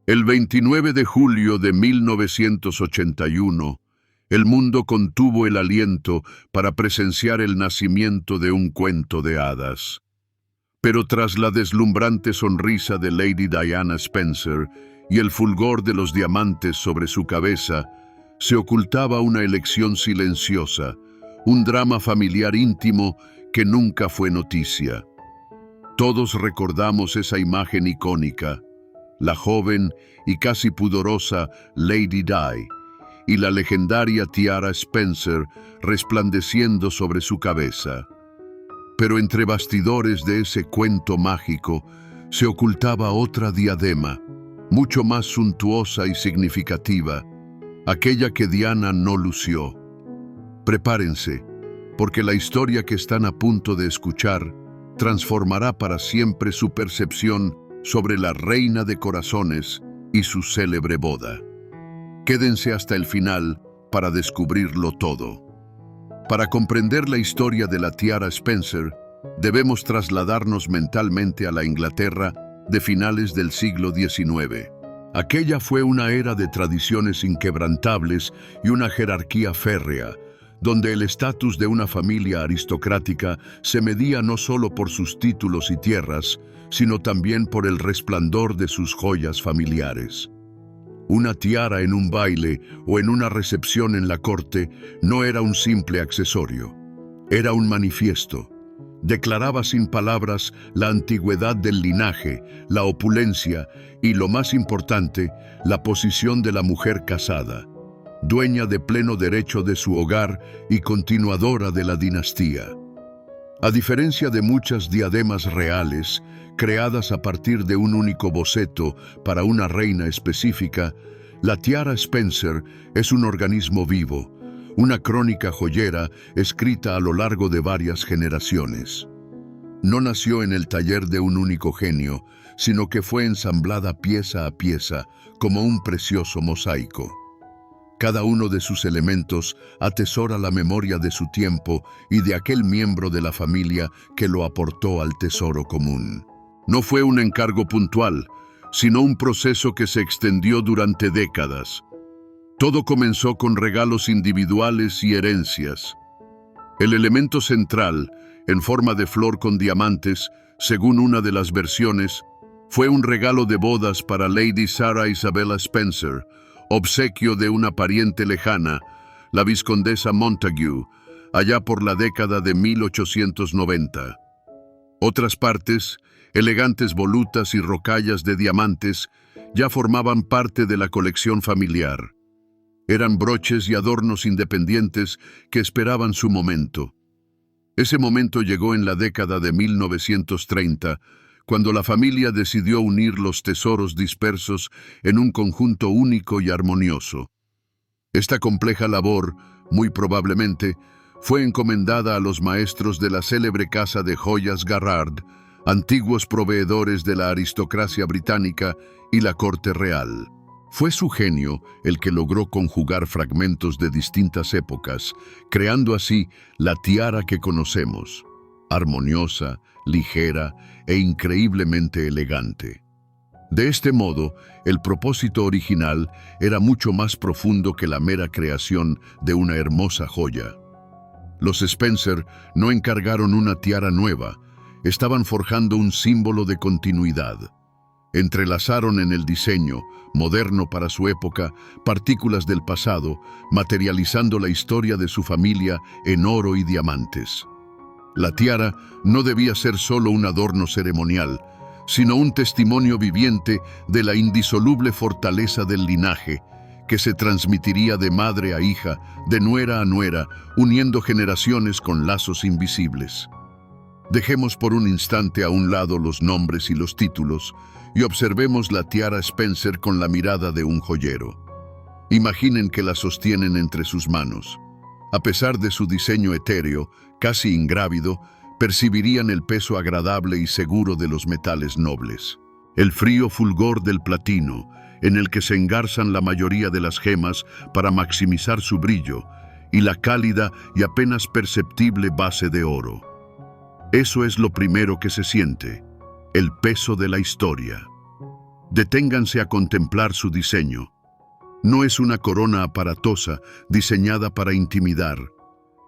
El 29 de julio de 1981, el mundo contuvo el aliento para presenciar el nacimiento de un cuento de hadas. Pero tras la deslumbrante sonrisa de Lady Diana Spencer y el fulgor de los diamantes sobre su cabeza, se ocultaba una elección silenciosa, un drama familiar íntimo que nunca fue noticia. Todos recordamos esa imagen icónica, la joven y casi pudorosa Lady Di y la legendaria tiara Spencer resplandeciendo sobre su cabeza. Pero entre bastidores de ese cuento mágico se ocultaba otra diadema, mucho más suntuosa y significativa, aquella que Diana no lució. Prepárense, porque la historia que están a punto de escuchar transformará para siempre su percepción sobre la reina de corazones y su célebre boda. Quédense hasta el final para descubrirlo todo. Para comprender la historia de la tiara Spencer, debemos trasladarnos mentalmente a la Inglaterra de finales del siglo XIX. Aquella fue una era de tradiciones inquebrantables y una jerarquía férrea, donde el estatus de una familia aristocrática se medía no solo por sus títulos y tierras, sino también por el resplandor de sus joyas familiares. Una tiara en un baile o en una recepción en la corte no era un simple accesorio, era un manifiesto. Declaraba sin palabras la antigüedad del linaje, la opulencia y, lo más importante, la posición de la mujer casada, dueña de pleno derecho de su hogar y continuadora de la dinastía. A diferencia de muchas diademas reales, creadas a partir de un único boceto para una reina específica, la tiara Spencer es un organismo vivo, una crónica joyera escrita a lo largo de varias generaciones. No nació en el taller de un único genio, sino que fue ensamblada pieza a pieza como un precioso mosaico. Cada uno de sus elementos atesora la memoria de su tiempo y de aquel miembro de la familia que lo aportó al tesoro común. No fue un encargo puntual, sino un proceso que se extendió durante décadas. Todo comenzó con regalos individuales y herencias. El elemento central, en forma de flor con diamantes, según una de las versiones, fue un regalo de bodas para Lady Sarah Isabella Spencer, obsequio de una pariente lejana, la vizcondesa Montague, allá por la década de 1890. Otras partes, elegantes volutas y rocallas de diamantes, ya formaban parte de la colección familiar. Eran broches y adornos independientes que esperaban su momento. Ese momento llegó en la década de 1930, cuando la familia decidió unir los tesoros dispersos en un conjunto único y armonioso. Esta compleja labor, muy probablemente, fue encomendada a los maestros de la célebre casa de joyas Garrard, antiguos proveedores de la aristocracia británica y la corte real. Fue su genio el que logró conjugar fragmentos de distintas épocas, creando así la tiara que conocemos, armoniosa, ligera e increíblemente elegante. De este modo, el propósito original era mucho más profundo que la mera creación de una hermosa joya. Los Spencer no encargaron una tiara nueva, estaban forjando un símbolo de continuidad. Entrelazaron en el diseño, moderno para su época, partículas del pasado, materializando la historia de su familia en oro y diamantes. La tiara no debía ser solo un adorno ceremonial, sino un testimonio viviente de la indisoluble fortaleza del linaje, que se transmitiría de madre a hija, de nuera a nuera, uniendo generaciones con lazos invisibles. Dejemos por un instante a un lado los nombres y los títulos y observemos la tiara Spencer con la mirada de un joyero. Imaginen que la sostienen entre sus manos. A pesar de su diseño etéreo, casi ingrávido, percibirían el peso agradable y seguro de los metales nobles. El frío fulgor del platino, en el que se engarzan la mayoría de las gemas para maximizar su brillo, y la cálida y apenas perceptible base de oro. Eso es lo primero que se siente, el peso de la historia. Deténganse a contemplar su diseño. No es una corona aparatosa diseñada para intimidar.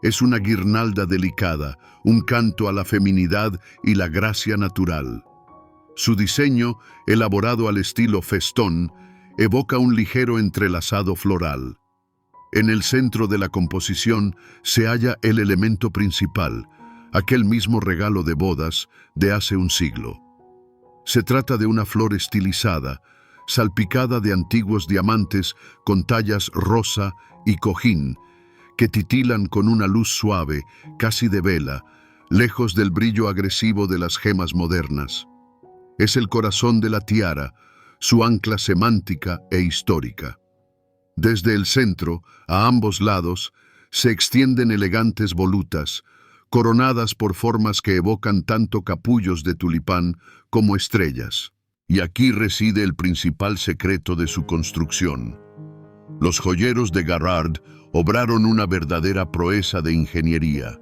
Es una guirnalda delicada, un canto a la feminidad y la gracia natural. Su diseño, elaborado al estilo festón, evoca un ligero entrelazado floral. En el centro de la composición se halla el elemento principal, aquel mismo regalo de bodas de hace un siglo. Se trata de una flor estilizada, salpicada de antiguos diamantes con tallas rosa y cojín, que titilan con una luz suave, casi de vela, lejos del brillo agresivo de las gemas modernas. Es el corazón de la tiara, su ancla semántica e histórica. Desde el centro, a ambos lados, se extienden elegantes volutas, coronadas por formas que evocan tanto capullos de tulipán como estrellas. Y aquí reside el principal secreto de su construcción. Los joyeros de Garrard obraron una verdadera proeza de ingeniería.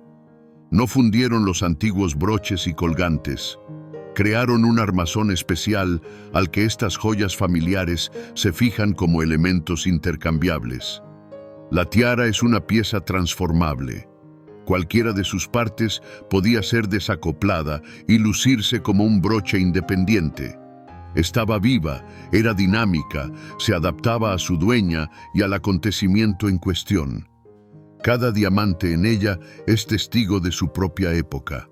No fundieron los antiguos broches y colgantes. Crearon un armazón especial al que estas joyas familiares se fijan como elementos intercambiables. La tiara es una pieza transformable. Cualquiera de sus partes podía ser desacoplada y lucirse como un broche independiente. Estaba viva, era dinámica, se adaptaba a su dueña y al acontecimiento en cuestión. Cada diamante en ella es testigo de su propia época.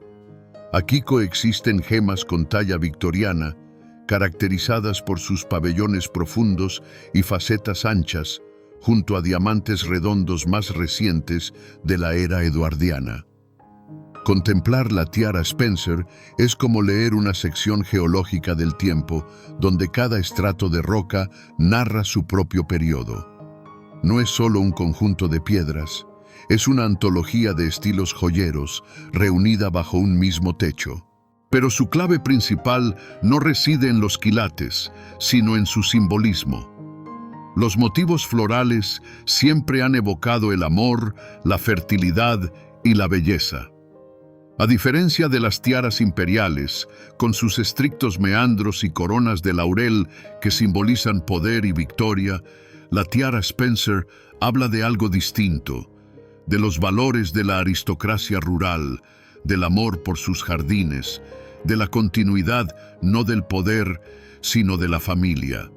Aquí coexisten gemas con talla victoriana, caracterizadas por sus pabellones profundos y facetas anchas, junto a diamantes redondos más recientes de la era eduardiana. Contemplar la tiara Spencer es como leer una sección geológica del tiempo, donde cada estrato de roca narra su propio periodo. No es solo un conjunto de piedras, es una antología de estilos joyeros, reunida bajo un mismo techo. Pero su clave principal no reside en los quilates, sino en su simbolismo. Los motivos florales siempre han evocado el amor, la fertilidad y la belleza. A diferencia de las tiaras imperiales, con sus estrictos meandros y coronas de laurel que simbolizan poder y victoria, la tiara Spencer habla de algo distinto, de los valores de la aristocracia rural, del amor por sus jardines, de la continuidad no del poder, sino de la familia.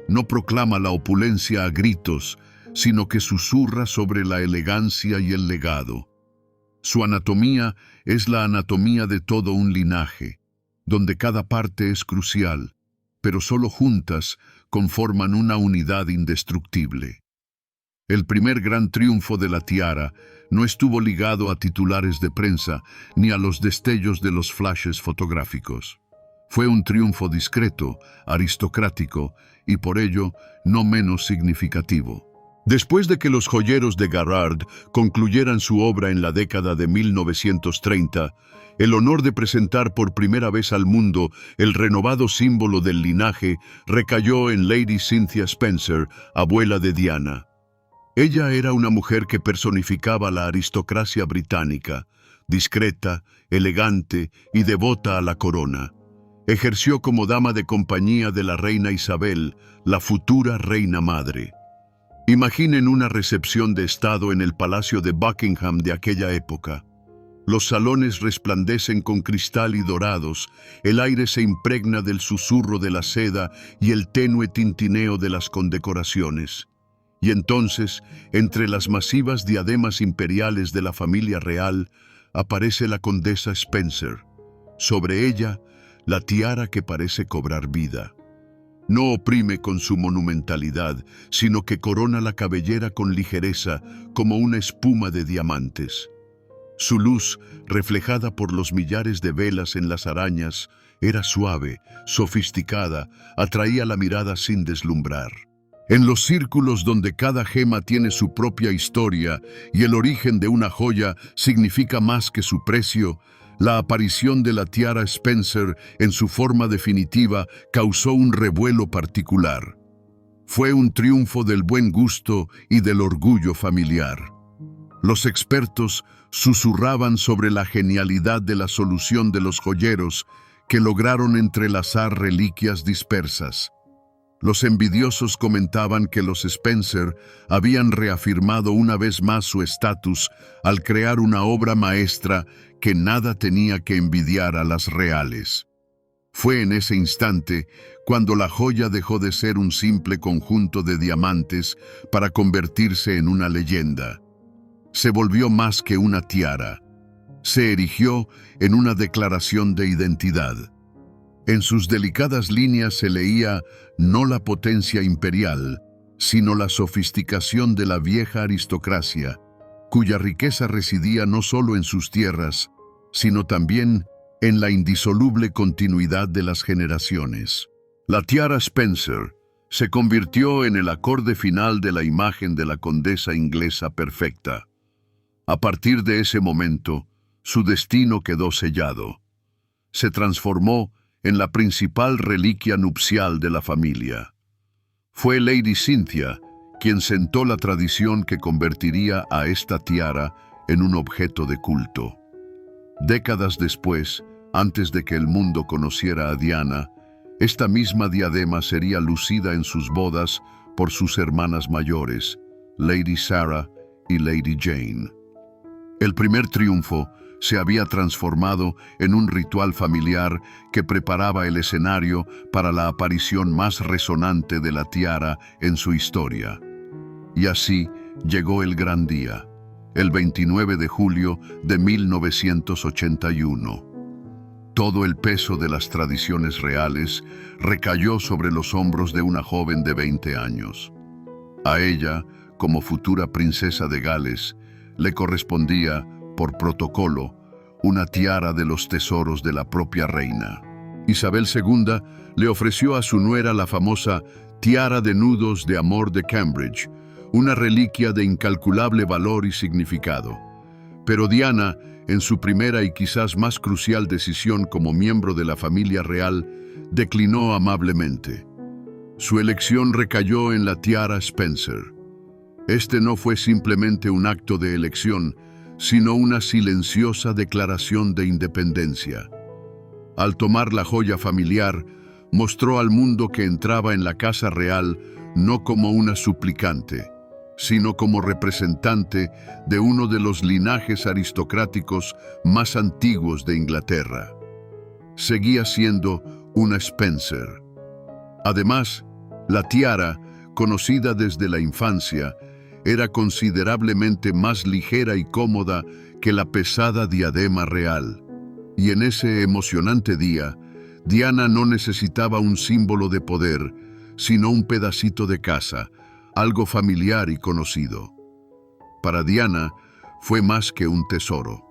No proclama la opulencia a gritos, sino que susurra sobre la elegancia y el legado. Su anatomía es la anatomía de todo un linaje, donde cada parte es crucial, pero solo juntas conforman una unidad indestructible. El primer gran triunfo de la tiara no estuvo ligado a titulares de prensa ni a los destellos de los flashes fotográficos. Fue un triunfo discreto, aristocrático y por ello no menos significativo. Después de que los joyeros de Garrard concluyeran su obra en la década de 1930, el honor de presentar por primera vez al mundo el renovado símbolo del linaje recayó en Lady Cynthia Spencer, abuela de Diana. Ella era una mujer que personificaba la aristocracia británica, discreta, elegante y devota a la corona. Ejerció como dama de compañía de la reina Isabel, la futura reina madre. Imaginen una recepción de estado en el Palacio de Buckingham de aquella época. Los salones resplandecen con cristal y dorados, el aire se impregna del susurro de la seda y el tenue tintineo de las condecoraciones. Y entonces, entre las masivas diademas imperiales de la familia real, aparece la condesa Spencer. Sobre ella, la tiara que parece cobrar vida. No oprime con su monumentalidad, sino que corona la cabellera con ligereza, como una espuma de diamantes. Su luz, reflejada por los millares de velas en las arañas, era suave, sofisticada, atraía la mirada sin deslumbrar. En los círculos donde cada gema tiene su propia historia y el origen de una joya significa más que su precio, la aparición de la tiara Spencer en su forma definitiva causó un revuelo particular. Fue un triunfo del buen gusto y del orgullo familiar. Los expertos susurraban sobre la genialidad de la solución de los joyeros que lograron entrelazar reliquias dispersas. Los envidiosos comentaban que los Spencer habían reafirmado una vez más su estatus al crear una obra maestra que nada tenía que envidiar a las reales. Fue en ese instante cuando la joya dejó de ser un simple conjunto de diamantes para convertirse en una leyenda. Se volvió más que una tiara. Se erigió en una declaración de identidad. En sus delicadas líneas se leía no la potencia imperial, sino la sofisticación de la vieja aristocracia, cuya riqueza residía no solo en sus tierras, sino también en la indisoluble continuidad de las generaciones. La tiara Spencer se convirtió en el acorde final de la imagen de la condesa inglesa perfecta. A partir de ese momento, su destino quedó sellado. Se transformó en la principal reliquia nupcial de la familia. Fue Lady Cynthia quien sentó la tradición que convertiría a esta tiara en un objeto de culto. Décadas después, antes de que el mundo conociera a Diana, esta misma diadema sería lucida en sus bodas por sus hermanas mayores, Lady Sarah y Lady Jane. El primer triunfo se había transformado en un ritual familiar que preparaba el escenario para la aparición más resonante de la tiara en su historia. Y así llegó el gran día, el 29 de julio de 1981. Todo el peso de las tradiciones reales recayó sobre los hombros de una joven de 20 años. A ella, como futura princesa de Gales, le correspondía, por protocolo, una tiara de los tesoros de la propia reina. Isabel II le ofreció a su nuera la famosa tiara de nudos de amor de Cambridge, una reliquia de incalculable valor y significado. Pero Diana, en su primera y quizás más crucial decisión como miembro de la familia real, declinó amablemente. Su elección recayó en la tiara Spencer. Este no fue simplemente un acto de elección, sino una silenciosa declaración de independencia. Al tomar la joya familiar, mostró al mundo que entraba en la casa real no como una suplicante, sino como representante de uno de los linajes aristocráticos más antiguos de Inglaterra. Seguía siendo una Spencer. Además, la tiara, conocida desde la infancia, era considerablemente más ligera y cómoda que la pesada diadema real. Y en ese emocionante día, Diana no necesitaba un símbolo de poder, sino un pedacito de casa, algo familiar y conocido. Para Diana, fue más que un tesoro.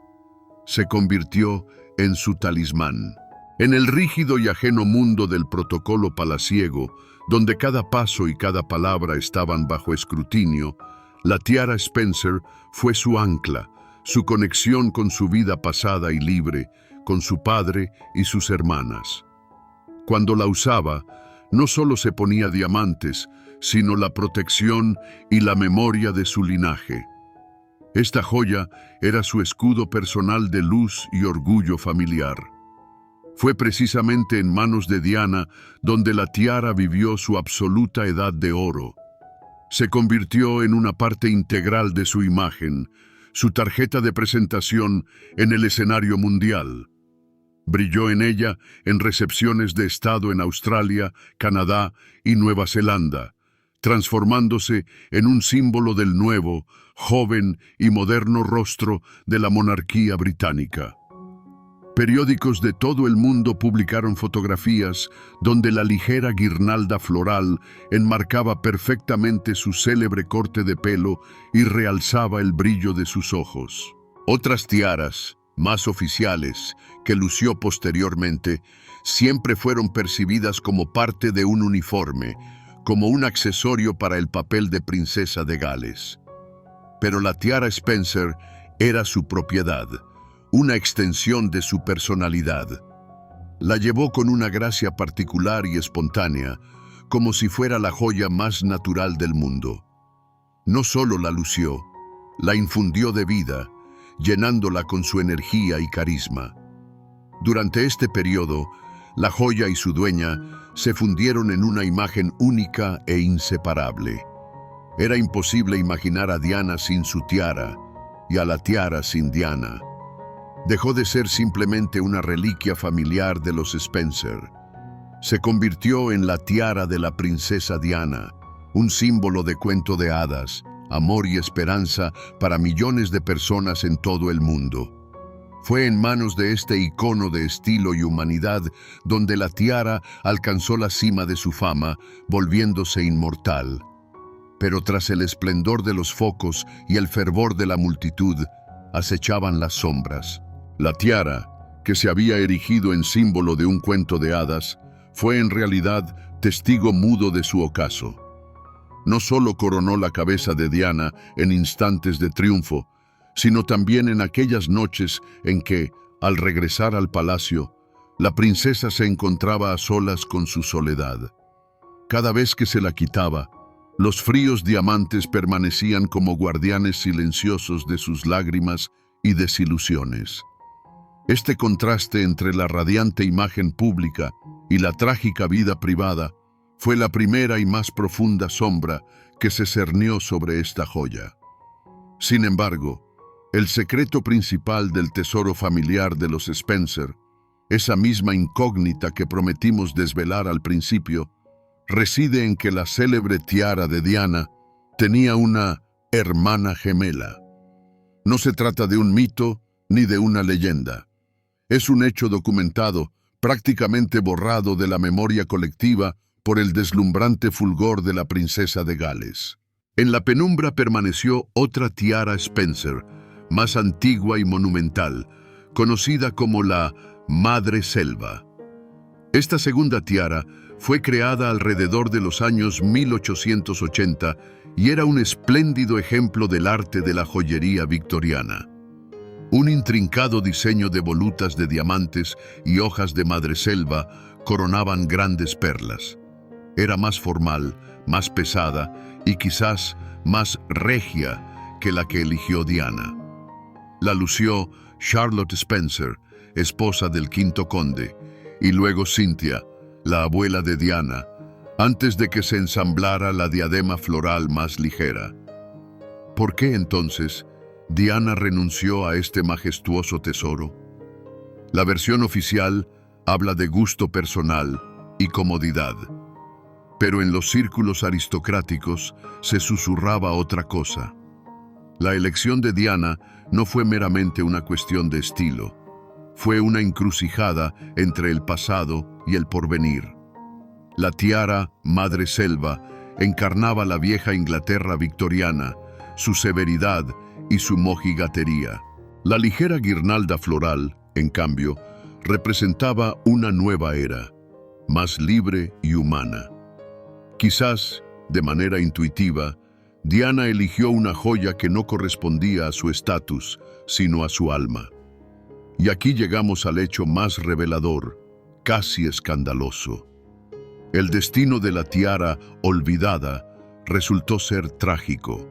Se convirtió en su talismán. En el rígido y ajeno mundo del protocolo palaciego, donde cada paso y cada palabra estaban bajo escrutinio, la tiara Spencer fue su ancla, su conexión con su vida pasada y libre, con su padre y sus hermanas. Cuando la usaba, no solo se ponía diamantes, sino la protección y la memoria de su linaje. Esta joya era su escudo personal de luz y orgullo familiar. Fue precisamente en manos de Diana donde la tiara vivió su absoluta edad de oro. Se convirtió en una parte integral de su imagen, su tarjeta de presentación en el escenario mundial. Brilló en ella en recepciones de Estado en Australia, Canadá y Nueva Zelanda, transformándose en un símbolo del nuevo, joven y moderno rostro de la monarquía británica. Periódicos de todo el mundo publicaron fotografías donde la ligera guirnalda floral enmarcaba perfectamente su célebre corte de pelo y realzaba el brillo de sus ojos. Otras tiaras, más oficiales, que lució posteriormente, siempre fueron percibidas como parte de un uniforme, como un accesorio para el papel de princesa de Gales. Pero la tiara Spencer era su propiedad, una extensión de su personalidad. La llevó con una gracia particular y espontánea, como si fuera la joya más natural del mundo. No solo la lució, la infundió de vida, llenándola con su energía y carisma. Durante este periodo, La joya y su dueña se fundieron en una imagen única e inseparable. Era imposible imaginar a Diana sin su tiara y a la tiara sin Diana. Dejó de ser simplemente una reliquia familiar de los Spencer. Se convirtió en la tiara de la princesa Diana, un símbolo de cuento de hadas, amor y esperanza para millones de personas en todo el mundo. Fue en manos de este icono de estilo y humanidad donde la tiara alcanzó la cima de su fama, volviéndose inmortal. Pero tras el esplendor de los focos y el fervor de la multitud, acechaban las sombras. La tiara, que se había erigido en símbolo de un cuento de hadas, fue en realidad testigo mudo de su ocaso. No solo coronó la cabeza de Diana en instantes de triunfo, sino también en aquellas noches en que, al regresar al palacio, la princesa se encontraba a solas con su soledad. Cada vez que se la quitaba, los fríos diamantes permanecían como guardianes silenciosos de sus lágrimas y desilusiones. Este contraste entre la radiante imagen pública y la trágica vida privada fue la primera y más profunda sombra que se cernió sobre esta joya. Sin embargo, el secreto principal del tesoro familiar de los Spencer, esa misma incógnita que prometimos desvelar al principio, reside en que la célebre tiara de Diana tenía una hermana gemela. No se trata de un mito ni de una leyenda. Es un hecho documentado, prácticamente borrado de la memoria colectiva por el deslumbrante fulgor de la princesa de Gales. En la penumbra permaneció otra tiara Spencer, más antigua y monumental, conocida como la Madre Selva. Esta segunda tiara fue creada alrededor de los años 1880 y era un espléndido ejemplo del arte de la joyería victoriana. Un intrincado diseño de volutas de diamantes y hojas de madreselva coronaban grandes perlas. Era más formal, más pesada y quizás más regia que la que eligió Diana. La lució Charlotte Spencer, esposa del quinto conde, y luego Cynthia, la abuela de Diana, antes de que se ensamblara la diadema floral más ligera. ¿Por qué entonces Diana renunció a este majestuoso tesoro? La versión oficial habla de gusto personal y comodidad, pero en los círculos aristocráticos se susurraba otra cosa. La elección de Diana no fue meramente una cuestión de estilo, fue una encrucijada entre el pasado y el porvenir. La tiara Madre Selva encarnaba la vieja Inglaterra victoriana, su severidad y su mojigatería. La ligera guirnalda floral, en cambio, representaba una nueva era, más libre y humana. Quizás, de manera intuitiva, Diana eligió una joya que no correspondía a su estatus, sino a su alma. Y aquí llegamos al hecho más revelador, casi escandaloso. El destino de la tiara olvidada resultó ser trágico.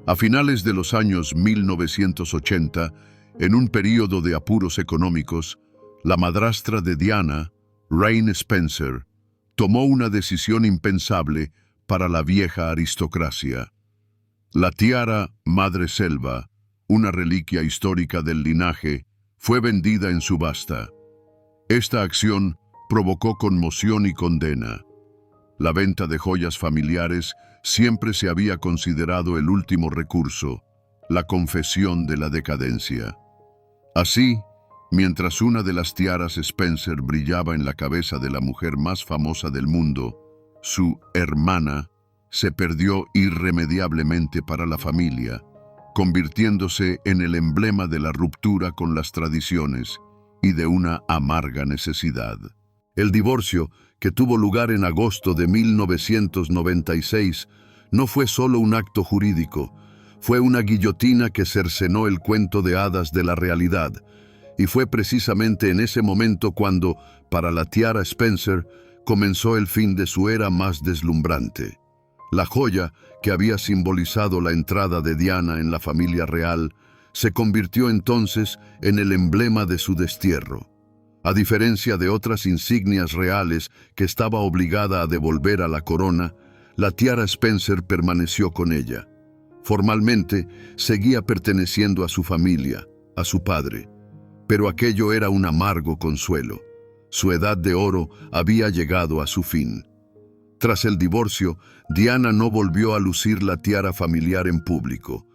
A finales de los años 1980, en un período de apuros económicos, la madrastra de Diana, Rain Spencer, tomó una decisión impensable para la vieja aristocracia. La tiara Madre Selva, una reliquia histórica del linaje, fue vendida en subasta. Esta acción provocó conmoción y condena. La venta de joyas familiares siempre se había considerado el último recurso, la confesión de la decadencia. Así, mientras una de las tiaras Spencer brillaba en la cabeza de la mujer más famosa del mundo, su hermana se perdió irremediablemente para la familia, convirtiéndose en el emblema de la ruptura con las tradiciones y de una amarga necesidad. El divorcio, que tuvo lugar en agosto de 1996, no fue solo un acto jurídico, fue una guillotina que cercenó el cuento de hadas de la realidad, y fue precisamente en ese momento cuando, para la tiara Spencer, comenzó el fin de su era más deslumbrante. La joya, que había simbolizado la entrada de Diana en la familia real, se convirtió entonces en el emblema de su destierro. A diferencia de otras insignias reales que estaba obligada a devolver a la corona, la tiara Spencer permaneció con ella. Formalmente, seguía perteneciendo a su familia, a su padre, pero aquello era un amargo consuelo. Su edad de oro había llegado a su fin. Tras el divorcio, Diana no volvió a lucir la tiara familiar en público.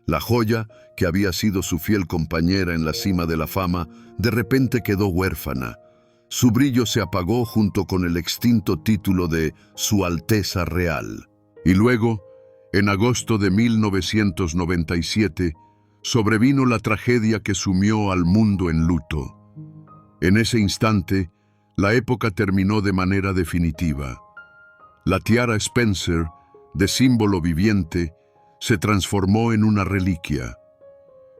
La joya, que había sido su fiel compañera en la cima de la fama, de repente quedó huérfana. Su brillo se apagó junto con el extinto título de Su Alteza Real. Y luego, en agosto de 1997, sobrevino la tragedia que sumió al mundo en luto. En ese instante, la época terminó de manera definitiva. La tiara Spencer, de símbolo viviente, se transformó en una reliquia.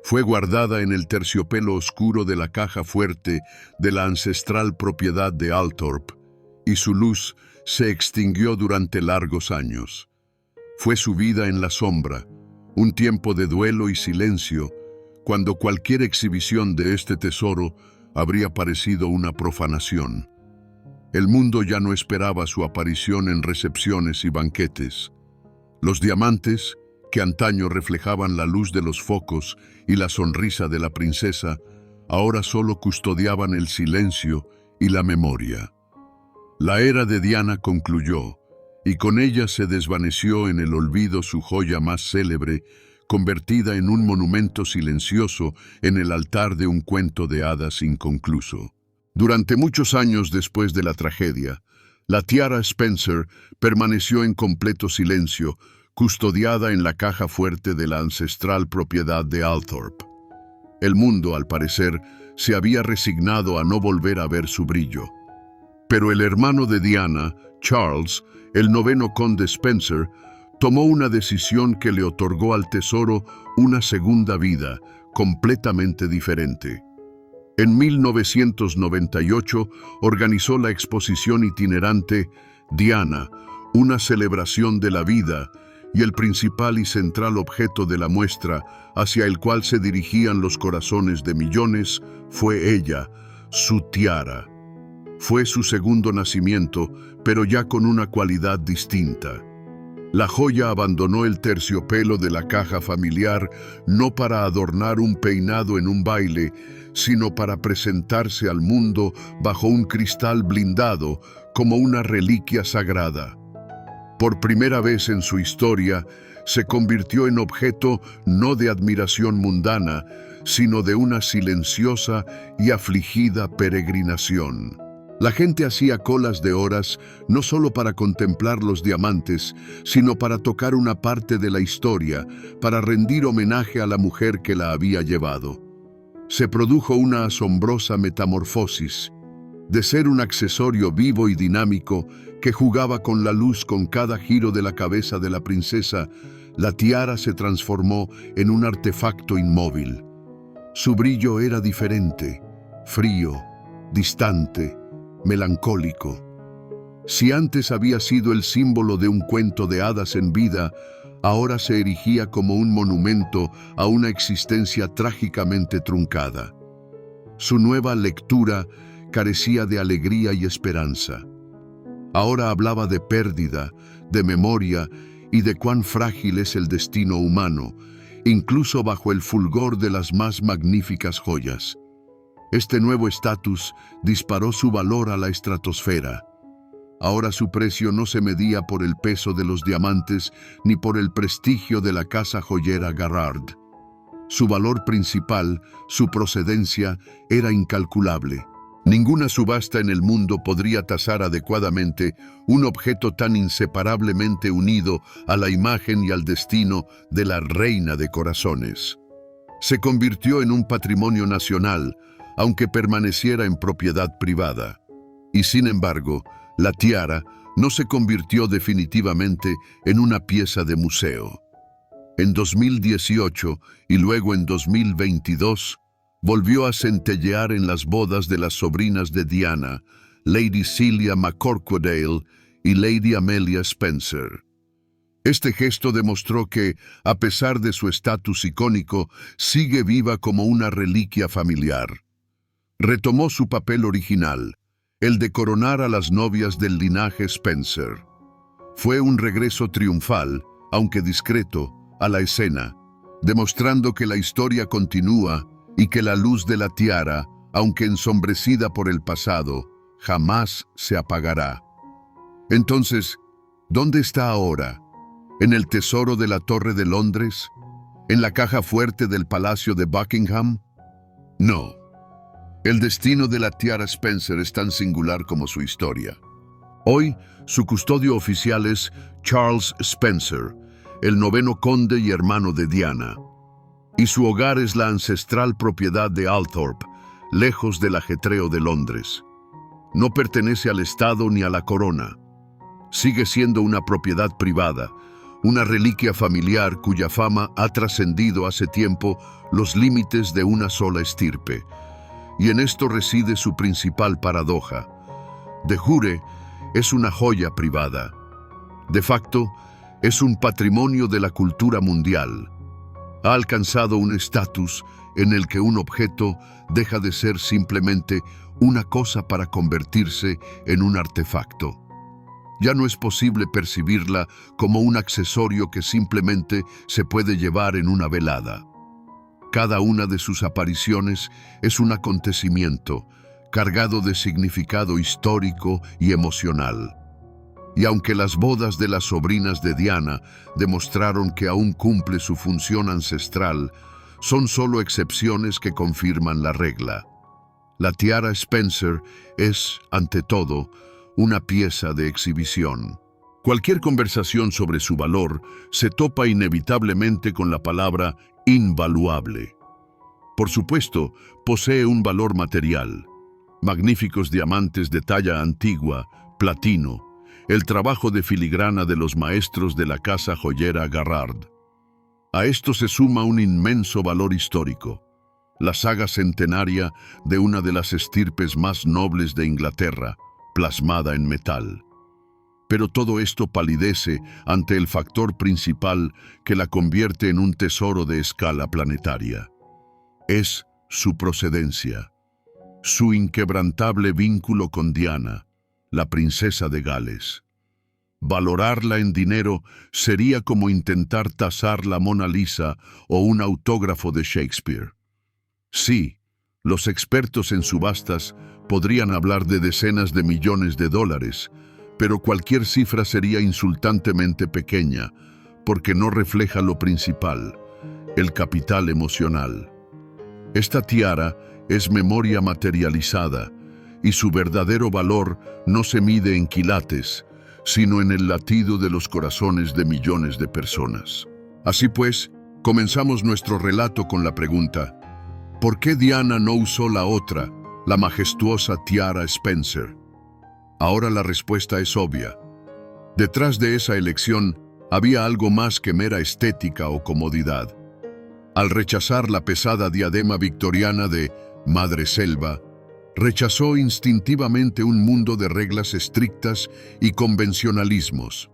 Fue guardada en el terciopelo oscuro de la caja fuerte de la ancestral propiedad de Althorp, y su luz se extinguió durante largos años. Fue subida en la sombra, un tiempo de duelo y silencio, cuando cualquier exhibición de este tesoro habría parecido una profanación. El mundo ya no esperaba su aparición en recepciones y banquetes. Los diamantes, que antaño reflejaban la luz de los focos y la sonrisa de la princesa, ahora solo custodiaban el silencio y la memoria. La era de Diana concluyó, y con ella se desvaneció en el olvido su joya más célebre, convertida en un monumento silencioso en el altar de un cuento de hadas inconcluso. Durante muchos años después de la tragedia, la tiara Spencer permaneció en completo silencio, custodiada en la caja fuerte de la ancestral propiedad de Althorp. El mundo, al parecer, se había resignado a no volver a ver su brillo. Pero el hermano de Diana, Charles, el noveno conde Spencer, tomó una decisión que le otorgó al tesoro una segunda vida, completamente diferente. En 1998 organizó la exposición itinerante Diana, una celebración de la vida, y el principal y central objeto de la muestra, hacia el cual se dirigían los corazones de millones, fue ella, su tiara. Fue su segundo nacimiento, pero ya con una cualidad distinta. La joya abandonó el terciopelo de la caja familiar no para adornar un peinado en un baile, sino para presentarse al mundo bajo un cristal blindado como una reliquia sagrada. Por primera vez en su historia, se convirtió en objeto no de admiración mundana, sino de una silenciosa y afligida peregrinación. La gente hacía colas de horas no solo para contemplar los diamantes, sino para tocar una parte de la historia, para rendir homenaje a la mujer que la había llevado. Se produjo una asombrosa metamorfosis. De ser un accesorio vivo y dinámico que jugaba con la luz con cada giro de la cabeza de la princesa, la tiara se transformó en un artefacto inmóvil. Su brillo era diferente, frío, distante, melancólico. Si antes había sido el símbolo de un cuento de hadas en vida, ahora se erigía como un monumento a una existencia trágicamente truncada. Su nueva lectura carecía de alegría y esperanza. Ahora hablaba de pérdida, de memoria y de cuán frágil es el destino humano, incluso bajo el fulgor de las más magníficas joyas. Este nuevo estatus disparó su valor a la estratosfera. Ahora su precio no se medía por el peso de los diamantes ni por el prestigio de la casa joyera Garrard. Su valor principal, su procedencia, era incalculable. Ninguna subasta en el mundo podría tasar adecuadamente un objeto tan inseparablemente unido a la imagen y al destino de la reina de corazones. Se convirtió en un patrimonio nacional, aunque permaneciera en propiedad privada. Y sin embargo, la tiara no se convirtió definitivamente en una pieza de museo. En 2018 y luego en 2022, volvió a centellear en las bodas de las sobrinas de Diana, Lady Celia McCorquodale y Lady Amelia Spencer. Este gesto demostró que, a pesar de su estatus icónico, sigue viva como una reliquia familiar. Retomó su papel original, el de coronar a las novias del linaje Spencer. Fue un regreso triunfal, aunque discreto, a la escena, demostrando que la historia continúa y que la luz de la tiara, aunque ensombrecida por el pasado, jamás se apagará. Entonces, ¿dónde está ahora? ¿En el tesoro de la Torre de Londres? ¿En la caja fuerte del Palacio de Buckingham? No. El destino de la tiara Spencer es tan singular como su historia. Hoy, su custodio oficial es Charles Spencer, el noveno conde y hermano de Diana, y su hogar es la ancestral propiedad de Althorp, lejos del ajetreo de Londres. No pertenece al Estado ni a la corona. Sigue siendo una propiedad privada, una reliquia familiar cuya fama ha trascendido hace tiempo los límites de una sola estirpe. Y en esto reside su principal paradoja. De jure, es una joya privada. De facto, es un patrimonio de la cultura mundial. Ha alcanzado un estatus en el que un objeto deja de ser simplemente una cosa para convertirse en un artefacto. Ya no es posible percibirla como un accesorio que simplemente se puede llevar en una velada. Cada una de sus apariciones es un acontecimiento cargado de significado histórico y emocional. Y aunque las bodas de las sobrinas de Diana demostraron que aún cumple su función ancestral, son solo excepciones que confirman la regla. La tiara Spencer es, ante todo, una pieza de exhibición. Cualquier conversación sobre su valor se topa inevitablemente con la palabra invaluable. Por supuesto, posee un valor material. Magníficos diamantes de talla antigua, platino, el trabajo de filigrana de los maestros de la casa joyera Garrard. A esto se suma un inmenso valor histórico, la saga centenaria de una de las estirpes más nobles de Inglaterra, plasmada en metal. Pero todo esto palidece ante el factor principal que la convierte en un tesoro de escala planetaria. Es su procedencia, su inquebrantable vínculo con Diana, la princesa de Gales. Valorarla en dinero sería como intentar tasar la Mona Lisa o un autógrafo de Shakespeare. Sí, los expertos en subastas podrían hablar de decenas de millones de dólares, pero cualquier cifra sería insultantemente pequeña, porque no refleja lo principal, el capital emocional. Esta tiara es memoria materializada, y su verdadero valor no se mide en quilates, sino en el latido de los corazones de millones de personas. Así pues, comenzamos nuestro relato con la pregunta: ¿por qué Diana no usó la otra, la majestuosa tiara Spencer? Ahora la respuesta es obvia. Detrás de esa elección había algo más que mera estética o comodidad. Al rechazar la pesada diadema victoriana de Madreselva, rechazó instintivamente un mundo de reglas estrictas y convencionalismos.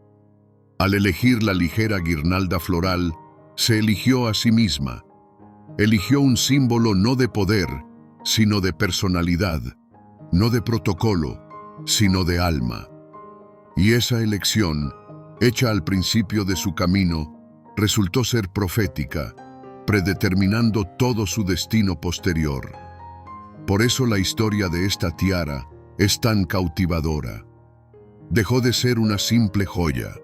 Al elegir la ligera guirnalda floral, se eligió a sí misma. Eligió un símbolo no de poder, sino de personalidad, no de protocolo, sino de alma. Y esa elección, hecha al principio de su camino, resultó ser profética, predeterminando todo su destino posterior. Por eso la historia de esta tiara es tan cautivadora. Dejó de ser una simple joya.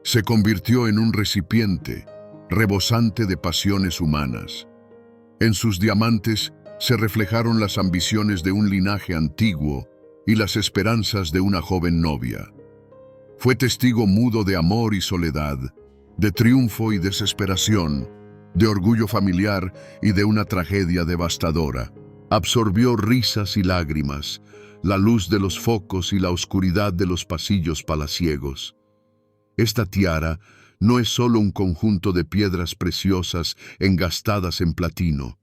Se convirtió en un recipiente, rebosante de pasiones humanas. En sus diamantes se reflejaron las ambiciones de un linaje antiguo y las esperanzas de una joven novia. Fue testigo mudo de amor y soledad, de triunfo y desesperación, de orgullo familiar y de una tragedia devastadora. Absorbió risas y lágrimas, la luz de los focos y la oscuridad de los pasillos palaciegos. Esta tiara no es solo un conjunto de piedras preciosas engastadas en platino.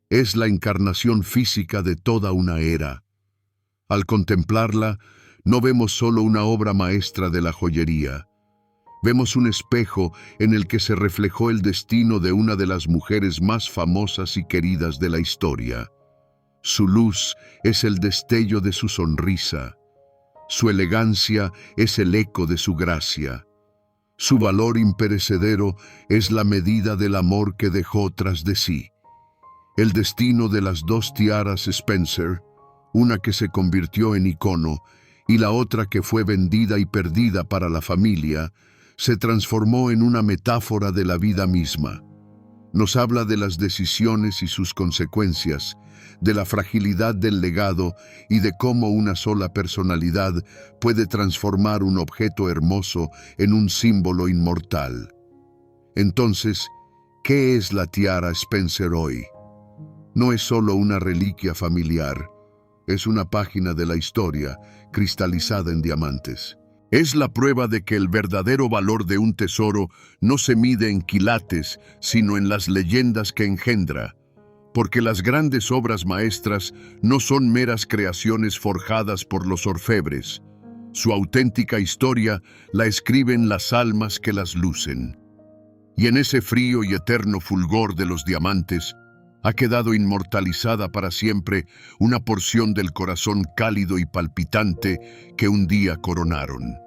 Es la encarnación física de toda una era. Al contemplarla, no vemos solo una obra maestra de la joyería. Vemos un espejo en el que se reflejó el destino de una de las mujeres más famosas y queridas de la historia. Su luz es el destello de su sonrisa. Su elegancia es el eco de su gracia. Su valor imperecedero es la medida del amor que dejó tras de sí. El destino de las dos tiaras Spencer, una que se convirtió en icono y la otra que fue vendida y perdida para la familia, se transformó en una metáfora de la vida misma. Nos habla de las decisiones y sus consecuencias, de la fragilidad del legado y de cómo una sola personalidad puede transformar un objeto hermoso en un símbolo inmortal. Entonces, ¿qué es la tiara Spencer hoy? No es solo una reliquia familiar, es una página de la historia cristalizada en diamantes. Es la prueba de que el verdadero valor de un tesoro no se mide en quilates, sino en las leyendas que engendra, porque las grandes obras maestras no son meras creaciones forjadas por los orfebres. Su auténtica historia la escriben las almas que las lucen. Y en ese frío y eterno fulgor de los diamantes, ha quedado inmortalizada para siempre una porción del corazón cálido y palpitante que un día coronaron.